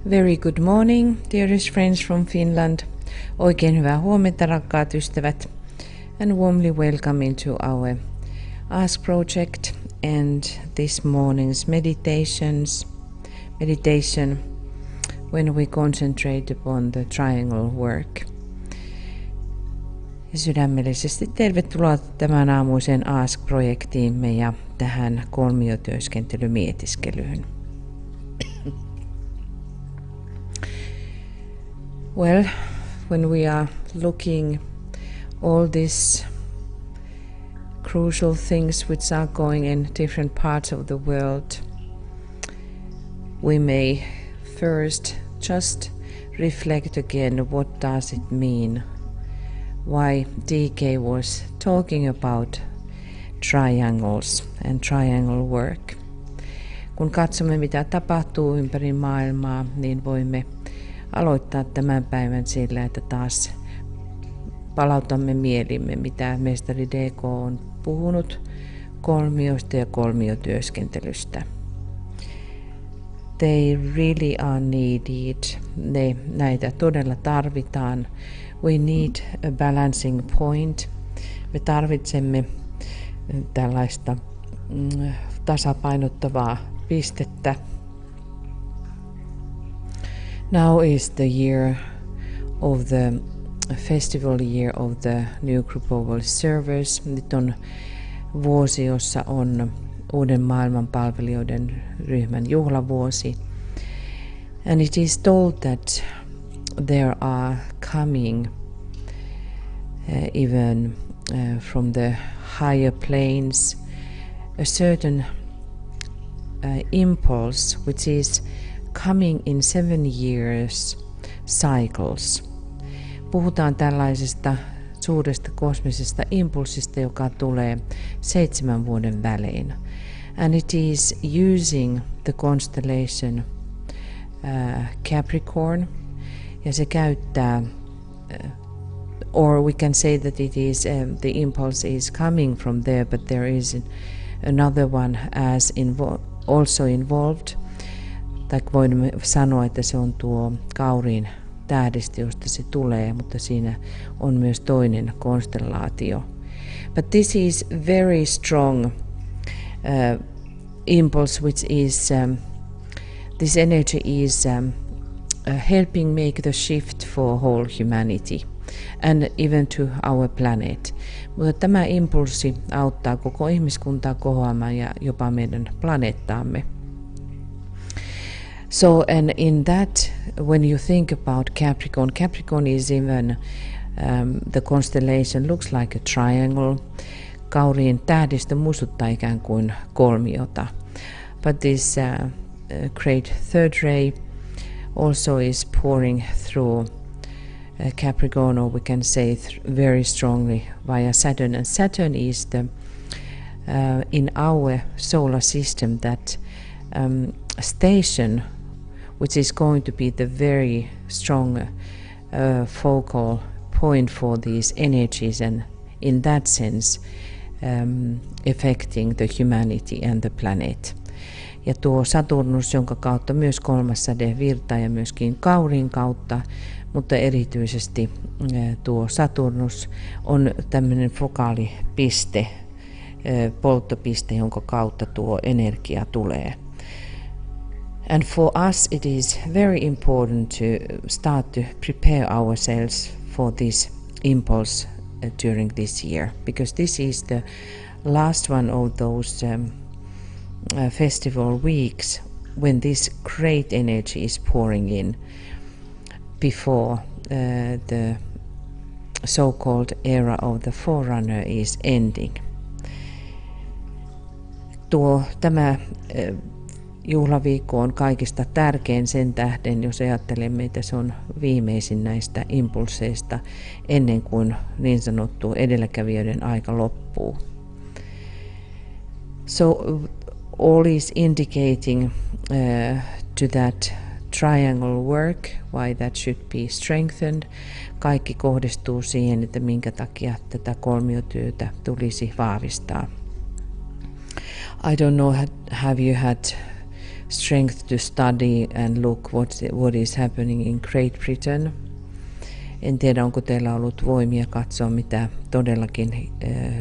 Very good morning, dearest friends from Finland. Oikein hyvää huomenta, rakkaat ystävät. And warmly welcome into our Ask project and this morning's meditation when we concentrate upon the triangle work. Ja sydämellisesti tervetuloa tämän aamuiseen Ask-projektiimme ja tähän kolmiotyöskentelymietiskelyyn. Well, when we are looking all these crucial things which are going in different parts of the world, we may first just reflect again what does it mean, why DK was talking about triangles and triangle work. Kun katsomme mitä tapahtuu ympäri maailmaa, niin voimme aloittaa tämän päivän sillä, että taas palautamme mielimme, mitä mestari DK on puhunut kolmioista ja kolmiotyöskentelystä. They really are needed. Näitä todella tarvitaan. We need a balancing point. Me tarvitsemme tällaista tasapainottavaa pistettä. Now is the year of the festival year of the new group of servers. Nyt on vuosi, jossa on uuden maailmanpalvelijoiden ryhmän juhlavuosi. And it is told that there are coming even from the higher planes a certain impulse which is coming in 7 years cycles. Puhutaan tällaisesta suuresta kosmisesta impulsista, joka tulee 7 vuoden välein. And it is using the constellation Capricorn. Ja se käyttää, or we can say that it is the impulse is coming from there, but there is another one as also involved. Tai voimme sanoa, että se on tuo Kauriin tähdistö, josta se tulee, mutta siinä on myös toinen konstellaatio. But this is very strong impulse, which is this energy is helping make the shift for whole humanity and even to our planet. Mutta tämä impulssi auttaa koko ihmiskuntaa kohoamaan ja jopa meidän planeettaamme. So, and in that, when you think about Capricorn, Capricorn is even, the constellation looks like a triangle. Kauriin tähdistö muistuttaa ikään kuin kolmiota. But this great third ray also is pouring through Capricorn, or we can say very strongly via Saturn. And Saturn is the in our solar system that station which is going to be the very strong focal point for these energies, and in that sense affecting the humanity and the planet. Ja tuo Saturnus, jonka kautta myös kolmas säde virtaa ja myöskin Kauriin kautta, mutta erityisesti tuo Saturnus on tämmöinen fokaalipiste, polttopiste, jonka kautta tuo energia tulee. And for us it is very important to start to prepare ourselves for this impulse during this year, because this is the last one of those festival weeks when this great energy is pouring in before the so-called era of the forerunner is ending. Tämä juhlaviikko on kaikista tärkein sen tähden, jos ajattelemme, että se on viimeisin näistä impulseista ennen kuin niin sanottu edelläkävijöiden aika loppuu. So all is indicating to that triangle work, why that should be strengthened. Kaikki kohdistuu siihen, että minkä takia tätä kolmiotyötä tulisi vahvistaa. I don't know, have you had strength to study and look what is happening in Great Britain. En tiedä, onko teillä ollut voimia katsoa, mitä todellakin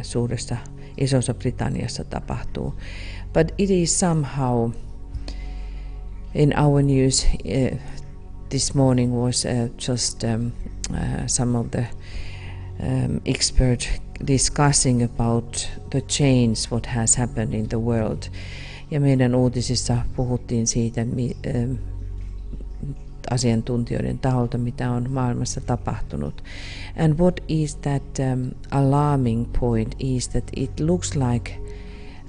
suuressa Isossa Britanniassa tapahtuu. But it is somehow in our news this morning was just some of the experts discussing about the change what has happened in the world. Ja meidän uutisissa puhuttiin siitä asiantuntijoiden taholta, mitä on maailmassa tapahtunut. And what is that alarming point is that it looks like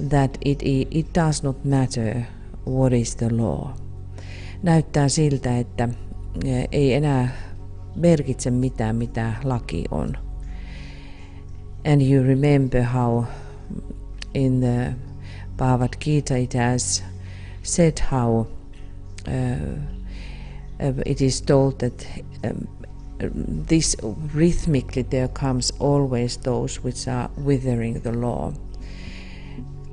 that it does not matter what is the law. Näyttää siltä, että ei enää merkitse mitään, mitä laki on. And you remember how in the Bhagavad Gita it has said how it is told that this rhythmically there comes always those which are withering the law.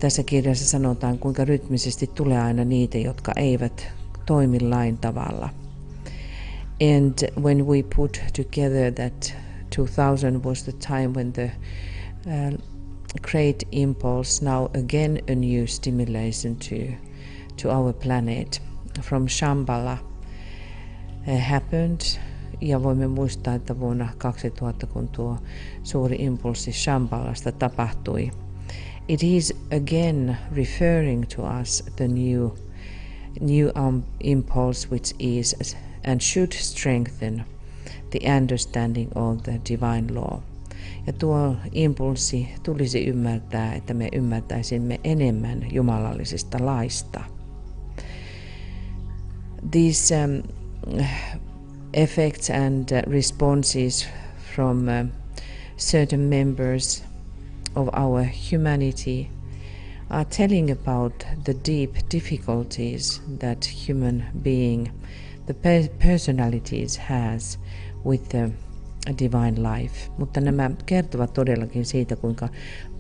Tässä kirjassa sanotaan, kuinka rytmisesti tulee aina niitä, jotka eivät toimi lain tavalla. And when we put together that 2000 was the time when the great impulse, now again a new stimulation to our planet from Shambhala happened. Ja voimme muistaa, että vuonna 2000, kun tuo suuri impulssi Shambhalasta tapahtui, it is again referring to us the new impulse which is and should strengthen the understanding of the divine law. Ja tuo impulssi tulisi ymmärtää, että me ymmärtäisimme enemmän jumalallisesta laista. These effects and responses from certain members of our humanity are telling about the deep difficulties that human being, the personalities has with the divine life. Mutta nämä kertovat todellakin siitä, kuinka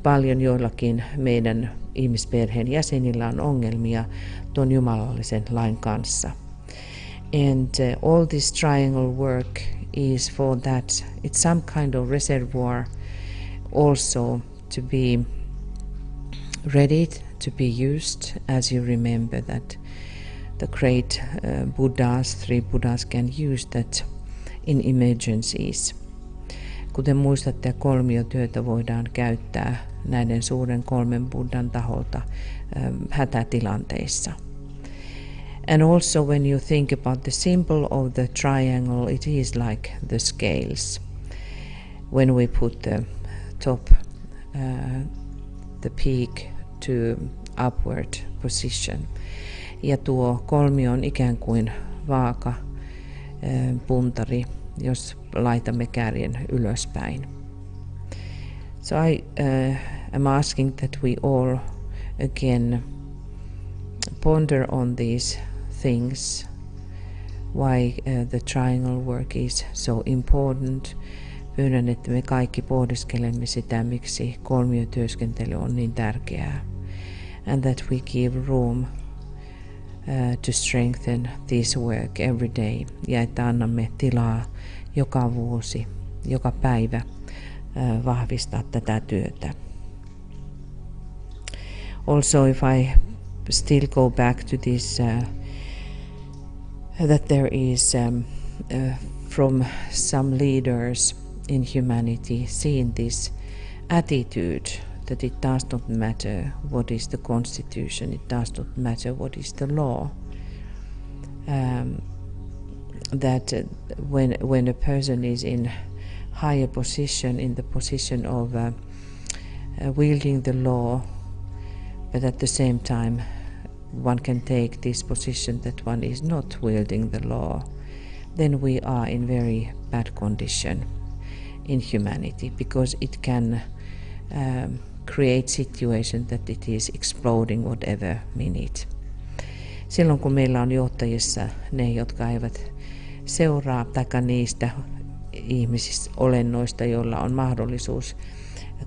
paljon joillakin meidän ihmisperheen jäsenillä on ongelmia tuon jumalallisen lain kanssa. And all this triangle work is for that. It's some kind of reservoir also to be ready to be used, as you remember that the great three Buddhas can use that in emergencies. Kuten muistatte, kolmiotyötä voidaan käyttää näiden suuren kolmen Buddhan taholta hätätilanteissa. And also when you think about the symbol of the triangle, it is like the scales. When we put the top, the peak to upward position. Ja tuo kolmio on ikään kuin vaaka, puntari, jos laitamme kärjen ylöspäin. So I am asking that we all again ponder on these things, why the triangle work is so important. Pyydän, että me kaikki pohdiskelemme sitä, miksi kolmiotyöskentely on niin tärkeää. And that we give room to strengthen this work every day. Ja että annamme tilaa joka vuosi, joka päivä vahvistaa tätä työtä. Also, if I still go back to this, that there is from some leaders in humanity seeing this attitude that it does not matter what is the constitution, it does not matter what is the law. That when a person is in higher position, in the position of wielding the law, but at the same time one can take this position that one is not wielding the law, then we are in very bad condition in humanity, because it can create situation that it is exploding whatever minute. Silloin kun meillä on johtajissa ne, jotka eivät seuraa taikka niistä ihmisistä olennoista, joilla on mahdollisuus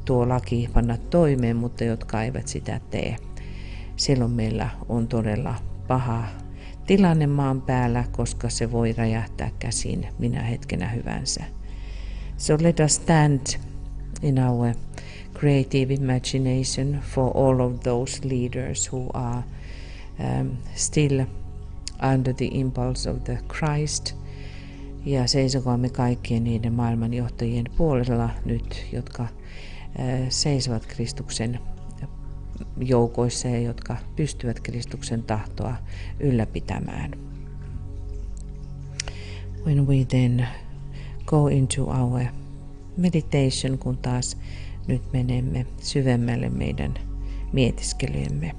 tuo laki panna toimeen, mutta jotka eivät sitä tee. Silloin meillä on todella paha tilanne maan päällä, koska se voi räjähtää käsiin minä hetkenä hyvänsä. So let us stand in our creative imagination for all of those leaders who are still under the impulse of the Christ. Ja seisokaamme kaikkien niiden maailmanjohtajien puolella nyt, jotka seisovat Kristuksen joukoissa ja jotka pystyvät Kristuksen tahtoa ylläpitämään. When we then go into our meditation, kun taas nyt menemme syvemmälle meidän mietiskelyemme.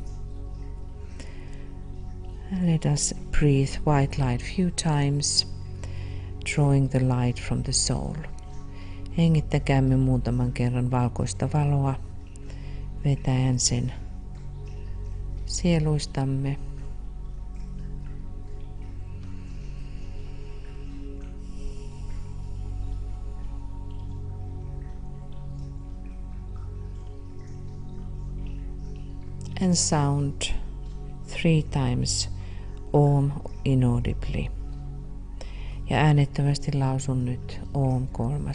Let us breathe white light few times, drawing the light from the soul. Hengittäkäämme muutaman kerran valkoista valoa, vetäen sen sieluistamme. And sound 3 times Om inaudibly. Ja äänettömästi lausun nyt Om 3.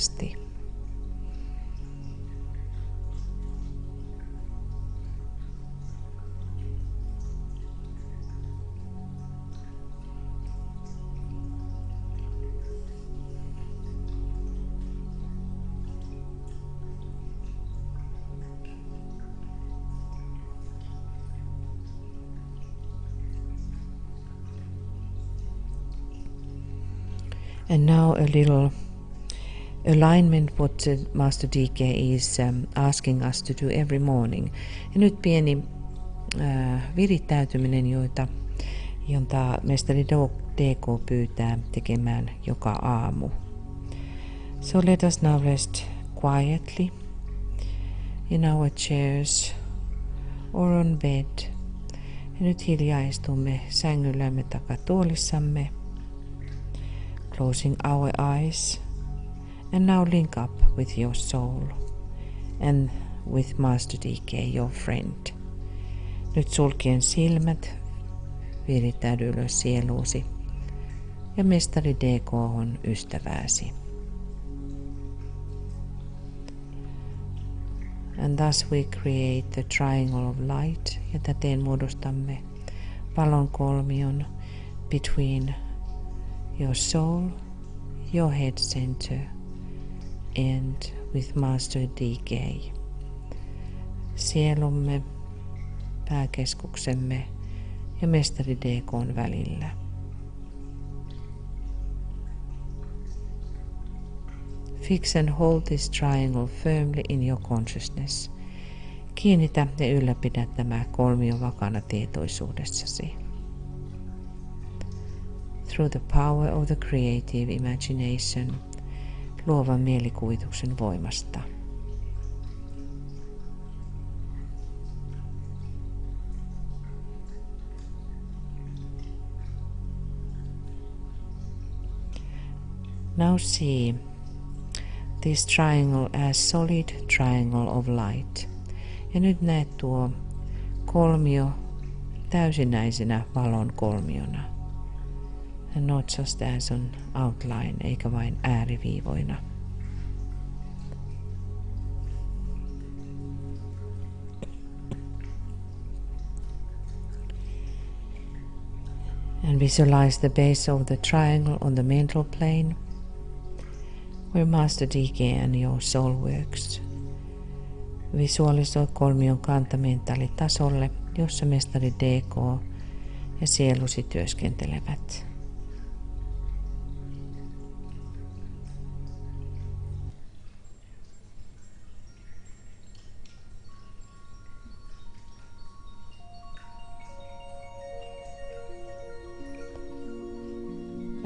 And now a little alignment what Master DK is asking us to do every morning. Ja nyt pieni virittäytyminen, jota Mestari DK pyytää tekemään joka aamu. So let us now rest quietly in our chairs or on bed. Ja nyt hiljaa istumme sängyllämme takatuolissamme. Closing our eyes, and now link up with your soul and with Master DK, your friend. Nyt sulkien silmät, virittäydy ylös sieluusi ja Mestari DK on ystävääsi. And thus we create the triangle of light, ja täten muodostamme valon kolmion between your soul, your head center, and with Master DK. Sielumme, pääkeskuksemme ja Mestari DK:n välillä. Fix and hold this triangle firmly in your consciousness. Kiinnitä ja ylläpidä tämä kolmio vakana tietoisuudessasi. Through the power of the creative imagination, luovan mielikuvituksen voimasta. Now see this triangle as solid triangle of light. Ja nyt näet tuo kolmio täysinäisenä valon kolmiona. And not just as an outline, eikä vain ääriviivoina. And visualize the base of the triangle on the mental plane, where Master DK and your soul works. Visualisoi kolmion kanta mentaalitasolle, jossa Mestari DK ja sielusi työskentelevät.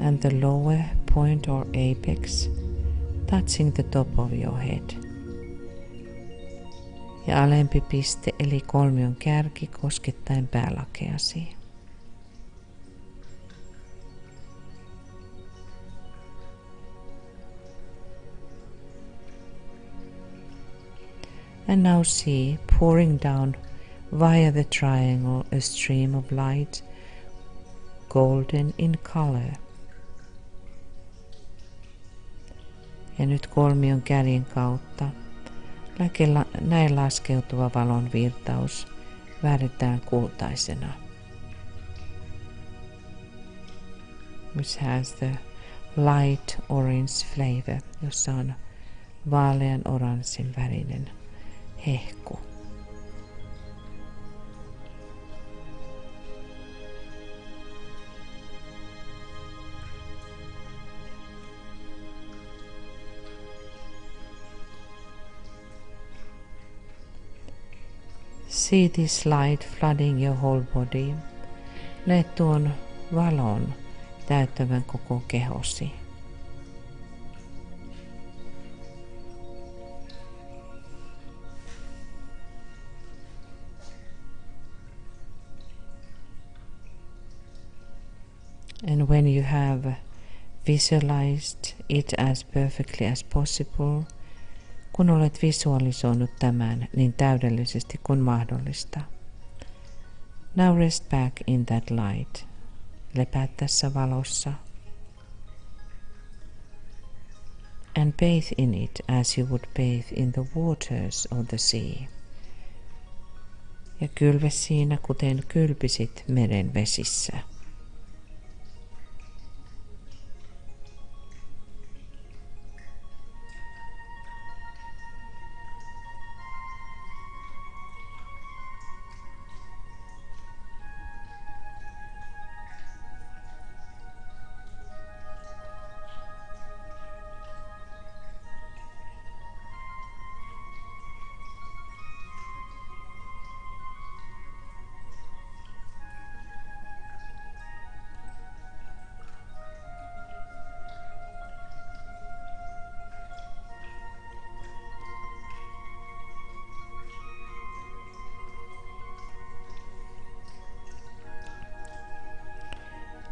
And the lower point or apex touching the top of your head. Ja alempi piste eli kolmion kärki koskettaen päälakeasi. And now see pouring down via the triangle a stream of light golden in color. Ja nyt kolmion kärjen kautta näin laskeutuva valon virtaus väritetään kultaisena, which has the light orange flavor, jossa on vaalean oranssin värinen hehku. See this light flooding your whole body. Näe tuon valon täyttävän koko kehosi. And when you have visualized it as perfectly as possible, kun olet visualisoinut tämän niin täydellisesti kuin mahdollista, now rest back in that light. Lepää tässä valossa. And bathe in it as you would bathe in the waters of the sea. Ja kylve siinä, kuten kylpisit meren vesissä.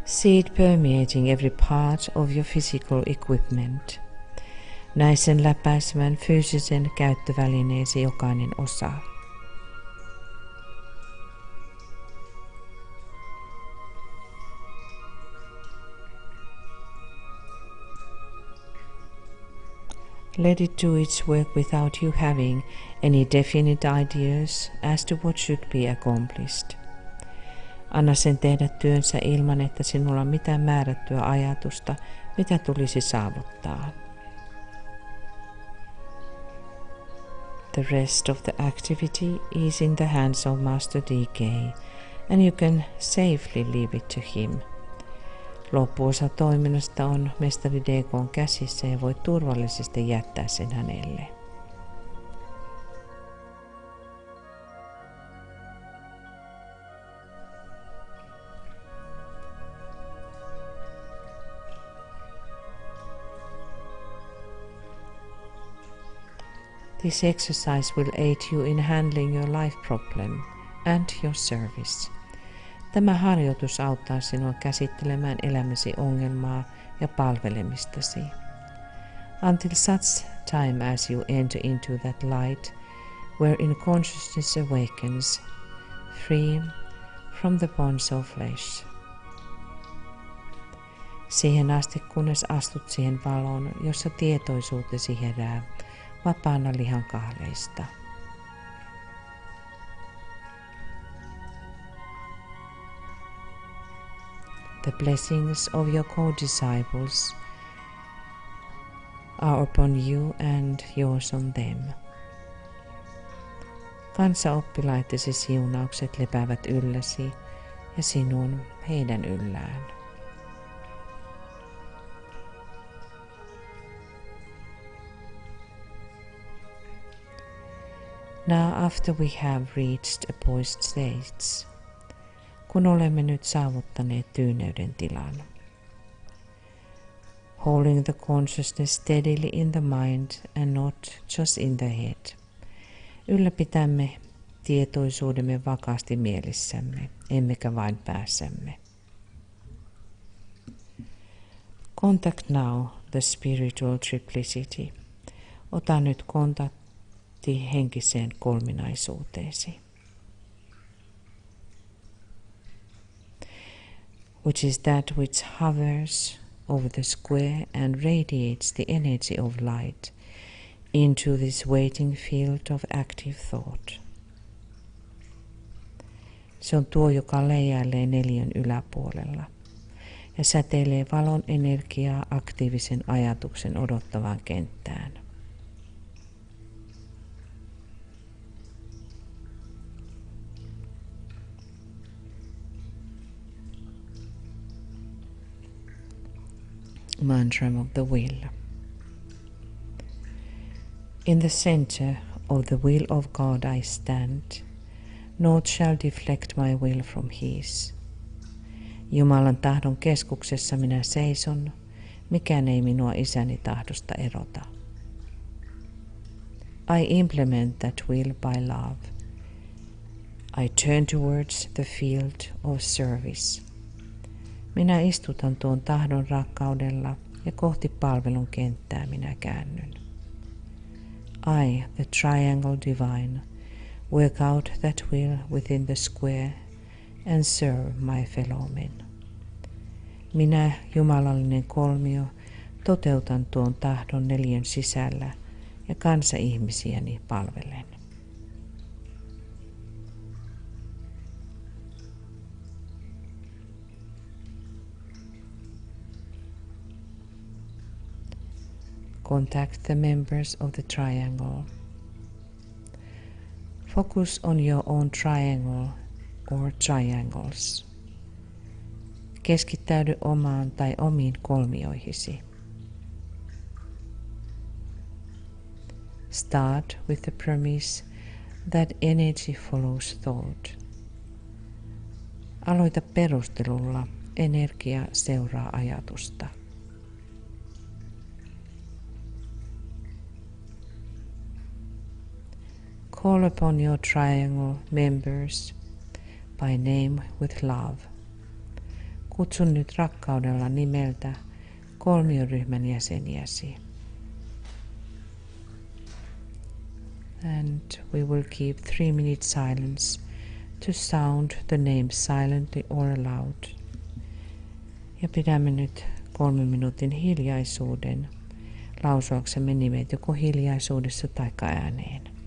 See it permeating every part of your physical equipment. Näe sen läpäisevän fyysisen käyttövälineesi jokainen osa. Let it do its work without you having any definite ideas as to what should be accomplished. Anna sen tehdä työnsä ilman, että sinulla on mitään määrättyä ajatusta, mitä tulisi saavuttaa. The rest of the activity is in the hands of Master DK, and you can safely leave it to him. Loppuosa toiminnasta on mestari DK:n käsissä ja voit turvallisesti jättää sen hänelle. This exercise will aid you in handling your life problem and your service. Tämä harjoitus auttaa sinua käsittelemään elämäsi ongelmaa ja palvelemistasi. Until such time as you enter into that light, wherein consciousness awakens, free from the bonds of flesh. Siihen asti, kunnes astut siihen valoon, jossa tietoisuutesi herää, vapaana lihan kahleista. The blessings of your co-disciples are upon you and yours on them. Kanssaoppilaittesi siunaukset lepäävät ylläsi ja sinun heidän yllään. Now after we have reached a poised state, kun olemme nyt saavuttaneet tyyneyden tilan, holding the consciousness steadily in the mind and not just in the head, ylläpitämme tietoisuudemme vakaasti mielessämme, emmekä vain päässämme. Contact now the spiritual triplicity. Ota nyt kontakti henkiseen kolminaisuuteesi. which is that which hovers over the square and radiates the energy of light into this waiting field of active thought. Se on tuo, joka leijailee neliön yläpuolella ja säteilee valon energiaa aktiivisen ajatuksen odottavaan kenttään. Mantra of the Will. In the center of the will of God I stand. Naught shall deflect my will from his. Jumalan tahdon keskuksessa minä seison, mikään ei minua isäni tahdosta erota. I implement that will by love. I turn towards the field of service. Minä istutan tuon tahdon rakkaudella ja kohti palvelun kenttää minä käännyn. I, the triangle divine, work out that will within the square and serve my fellow men. Minä, jumalallinen kolmio, toteutan tuon tahdon neliön sisällä ja kanssaihmisiäni palvelen. Contact the members of the triangle. Focus on your own triangle or triangles. Keskittäydy omaan tai omiin kolmioihisi. Start with the premise that energy follows thought. Aloita perustelulla energia seuraa ajatusta. Call upon your triangle members by name with love. Kutsun nyt rakkaudella nimeltä kolmioryhmän jäseniäsi. And we will keep 3 minutes silence to sound the name silently or aloud. Ja pidämme nyt 3 minuutin hiljaisuuden lausuaksemme nimet joko hiljaisuudessa tai ääneen.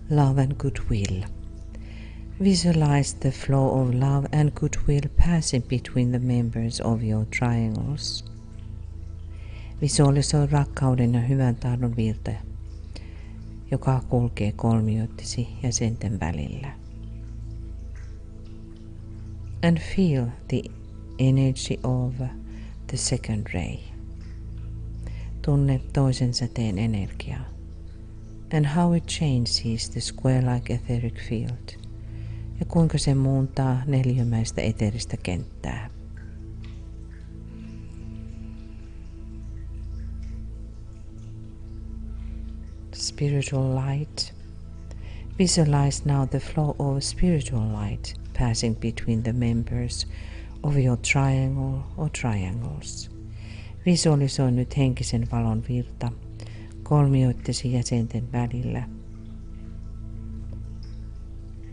Love and goodwill. Visualize the flow of love and goodwill passing between the members of your triangles. Visualisoi rakkauden ja hyvän tahdon virta, joka kulkee kolmioittesi jäsenten välillä. And feel the energy of the second ray. Tunne toisen säteen energiaa. And how it changes the square-like etheric field. Ja kuinka se muuntaa neliömäistä eteeristä kenttää. Spiritual light. Visualize now the flow of spiritual light passing between the members of your triangle or triangles. Visualisoi nyt henkisen valon virta kolmioittesi jäsenten välillä.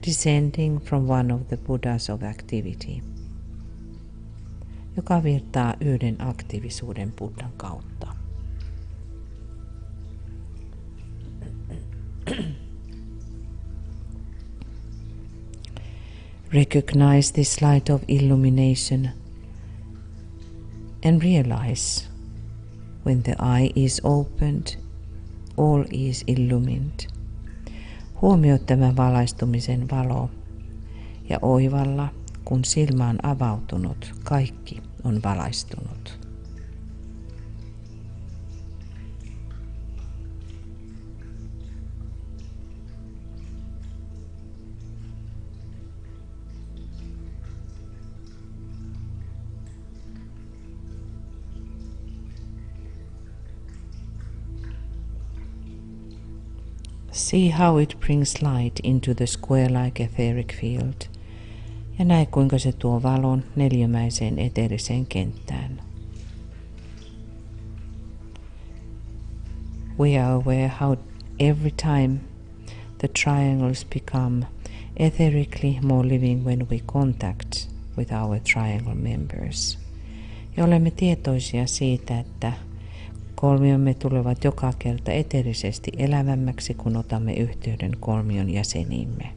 Descending from one of the Buddhas of activity, joka virtaa yhden aktiivisuuden Buddhan kautta. Recognize this light of illumination and realize when the eye is opened, all is illumined. Huomioi tämän valaistumisen valo ja oivalla, kun silmä on avautunut, kaikki on valaistunut. See how it brings light into the square-like etheric field, ja näe kuinka se tuo valon neliömäiseen eteeriseen kenttään. We are aware how every time the triangles become etherically more living when we contact with our triangle members. Ja olemme tietoisia siitä, että kolmiomme tulevat joka kerta eteerisesti elävämmäksi, kun otamme yhteyden kolmion jäseniimme.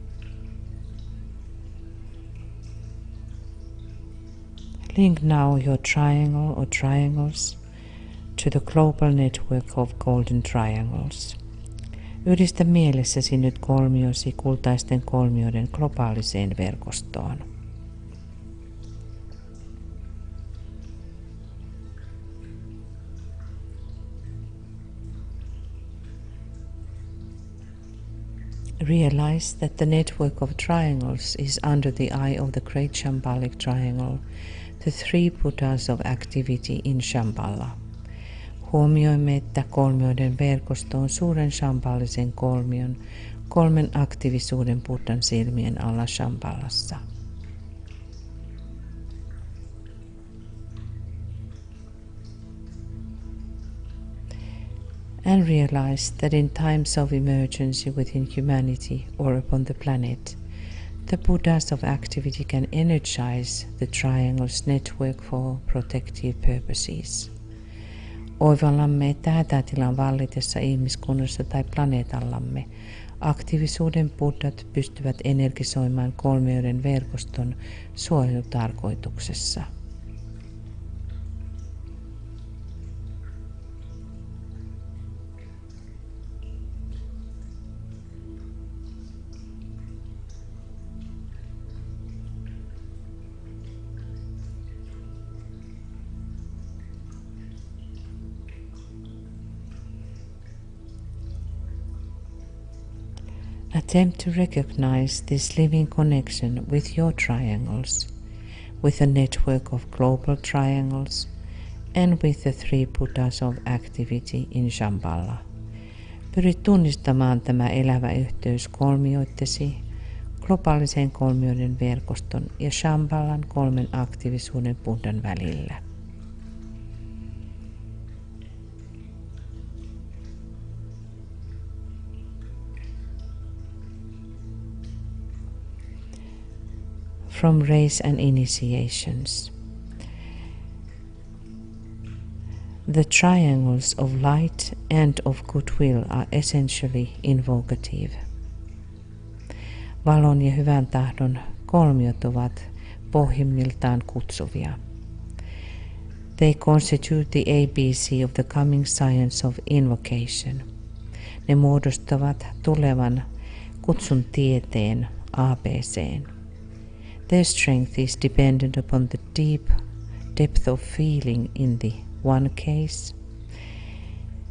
Link now your triangle or triangles to the global network of golden triangles. Yhdistä mielessäsi nyt kolmiosi kultaisten kolmioiden globaaliseen verkostoon. Realize that the network of triangles is under the eye of the great Shambhalic triangle, the three Buddhas of activity in Shambhala. Huomioimme, että kolmioiden verkosto on suuren shambhalisen kolmion, kolmen aktiivisuuden Buddhan silmien alla Shambhalassa. And realize that in times of emergency within humanity or upon the planet, the Buddhas of activity can energize the triangle's network for protective purposes. Oivallamme, että hätätilan vallitessa ihmiskunnassa tai planeetallamme aktiivisuuden buddhat pystyvät energisoimaan kolmioiden verkoston suojelutarkoituksessa. Attempt to recognize this living connection with your triangles, with a network of global triangles, and with the three Buddhas of activity in Shambhala. Pyri tunnistamaan tämä elävä yhteys kolmioittesi, globaalisen kolmioiden verkoston ja Shambhalan kolmen aktiivisuuden Buddhan välillä. from race and initiations. The triangles of light and of goodwill are essentially invocative. Valon ja hyvän tahdon kolmiot ovat pohjimmiltaan kutsuvia. They constitute the ABC of the coming science of invocation. Ne muodostavat tulevan kutsun tieteen ABC:n. Their strength is dependent upon the deep depth of feeling in the one case.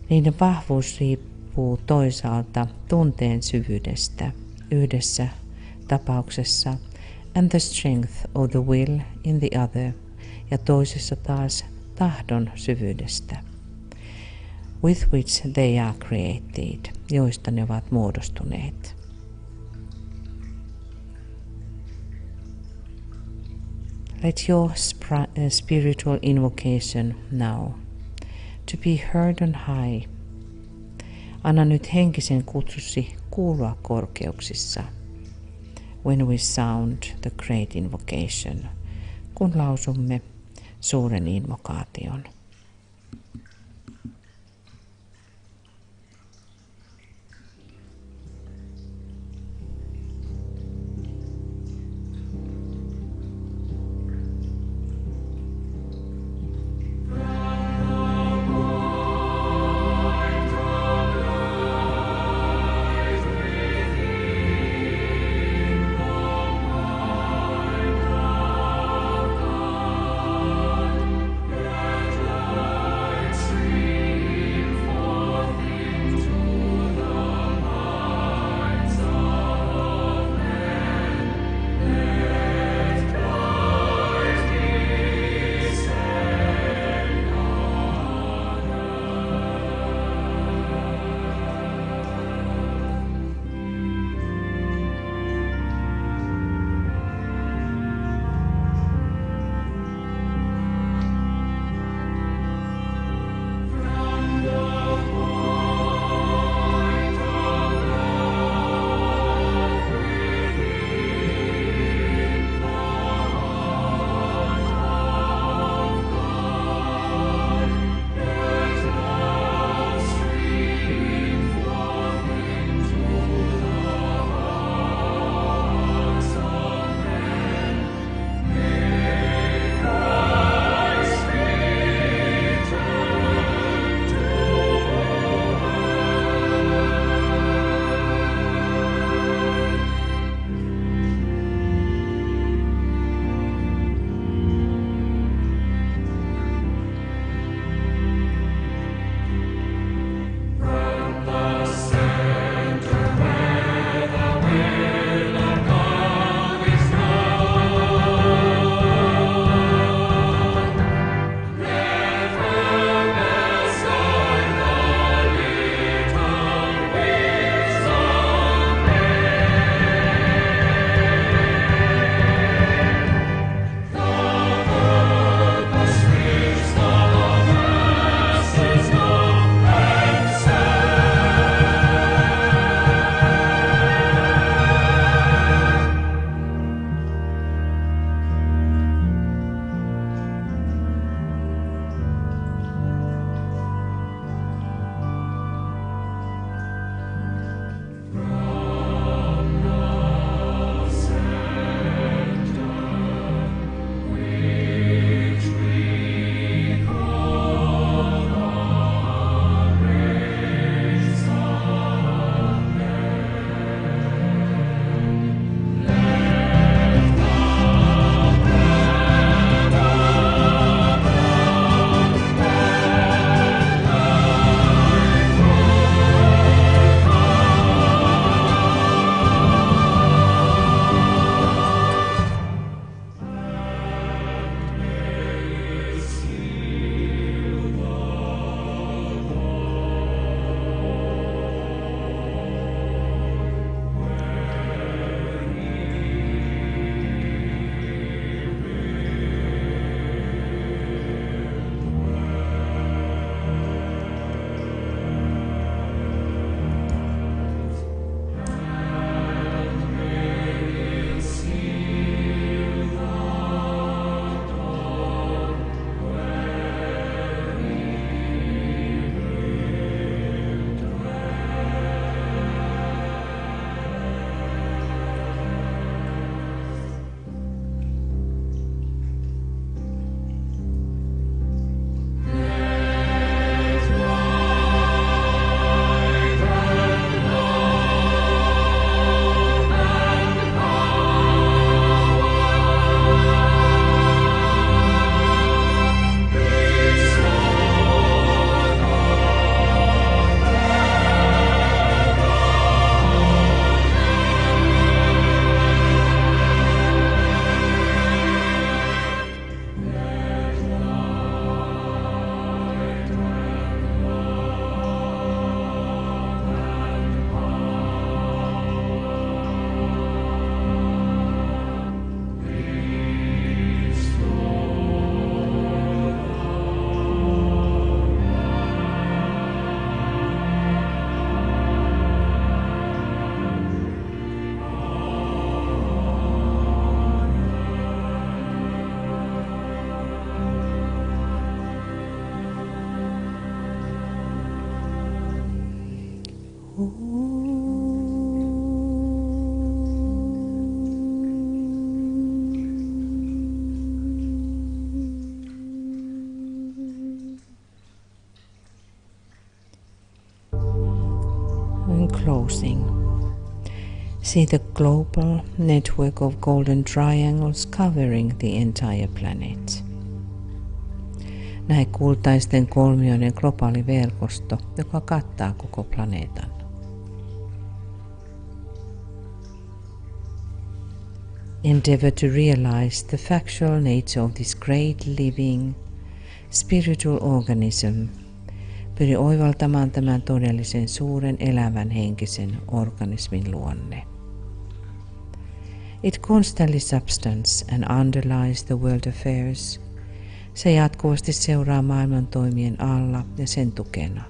Niiden vahvuus riippuu toisaalta tunteen syvyydestä yhdessä tapauksessa and the strength of the will in the other, ja toisessa taas tahdon syvyydestä, with which they are created, joista ne ovat muodostuneet. Let your spiritual invocation now, to be heard on high. Anna nyt henkisen kutsusi kuulua korkeuksissa. When we sound the great invocation, kun lausumme suuren invokaation. And closing. See the global network of golden triangles covering the entire planet. Näe kultaisten kolmioiden globaali verkosto, joka kattaa koko planeetan. Endeavor to realize the factual nature of this great living spiritual organism. Pyri oivaltamaan tämän todellisen suuren elävän henkisen organismin luonne. It constantly substance and underlies the world affairs. Se jatkuvasti seuraa maailman toimien alla ja sen tukena.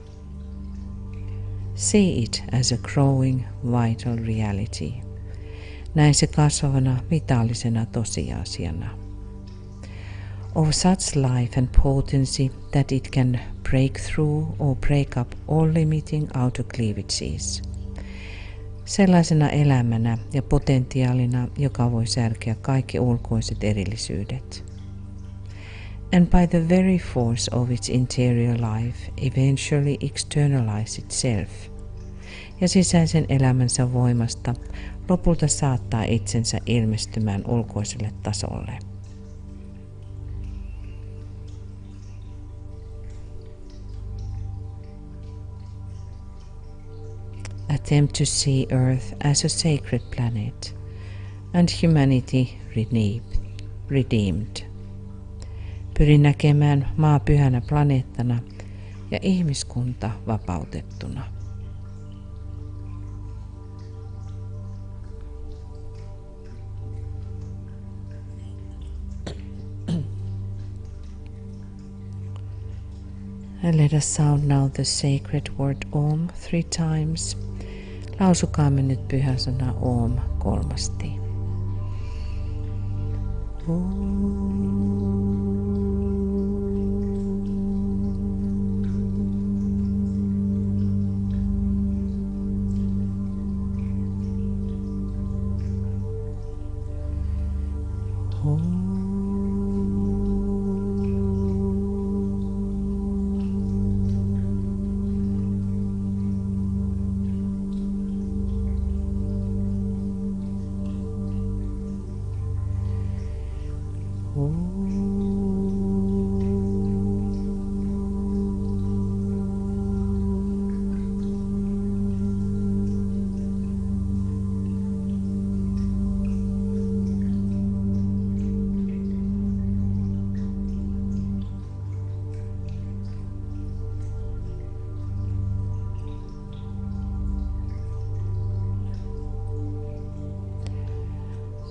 See it as a growing vital reality. Näe se kasvavana vitallisena tosiasiana. Of such life and potency that it can break through or break up all limiting outer cleavages. Sellaisena elämänä ja potentiaalina, joka voi särkeä kaikki ulkoiset erillisyydet. And by the very force of its interior life eventually externalize itself. Ja sisäisen elämänsä voimasta lopulta saattaa itsensä ilmestymään ulkoiselle tasolle. Attempt to see Earth as a sacred planet and humanity redeemed. Pyri näkemään maa pyhänä planeettana ja ihmiskunta vapautettuna. And let us sound now the sacred word Om 3 times. Lausukaamme nyt pyhä sana Om 3.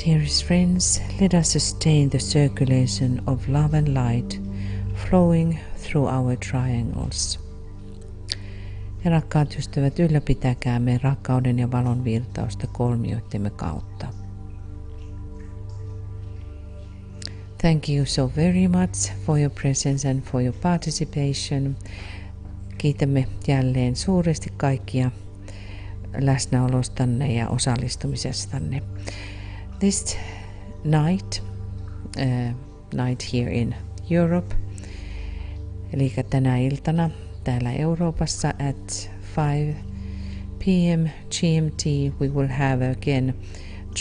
Dearest friends, let us sustain the circulation of love and light flowing through our triangles. Ja rakkaat ystävät, ylläpitäkäämme rakkauden ja valon virtausta kolmioittemme kautta. Thank you so very much for your presence and for your participation. Kiitämme jälleen suuresti kaikkia läsnäolostanne ja osallistumisestanne. This night here in Europe, eli tänä iltana täällä Euroopassa at 5 p.m. GMT we will have again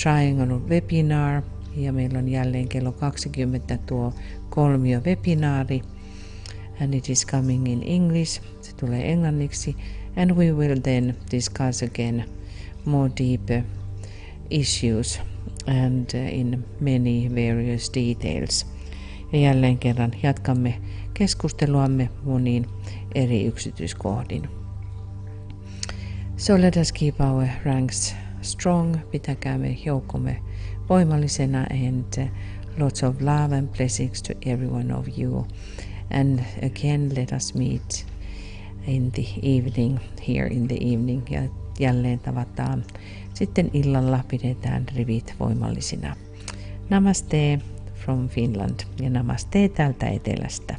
triangle webinar, ja meillä on jälleen kello 20 tuo kolmio webinaari, and it is coming in English, se tulee englanniksi, and we will then discuss again more deeper issues and in many various details. Ja jälleen kerran jatkamme keskusteluamme moniin eri yksityiskohdin. So let us keep our ranks strong, pitäkäämme joukkomme voimallisena, and lots of love and blessings to every one of you. And again let us meet in the evening, here in the evening, ja jälleen tavataan. Sitten illalla pidetään rivit voimallisina. Namaste from Finland ja namaste täältä etelästä.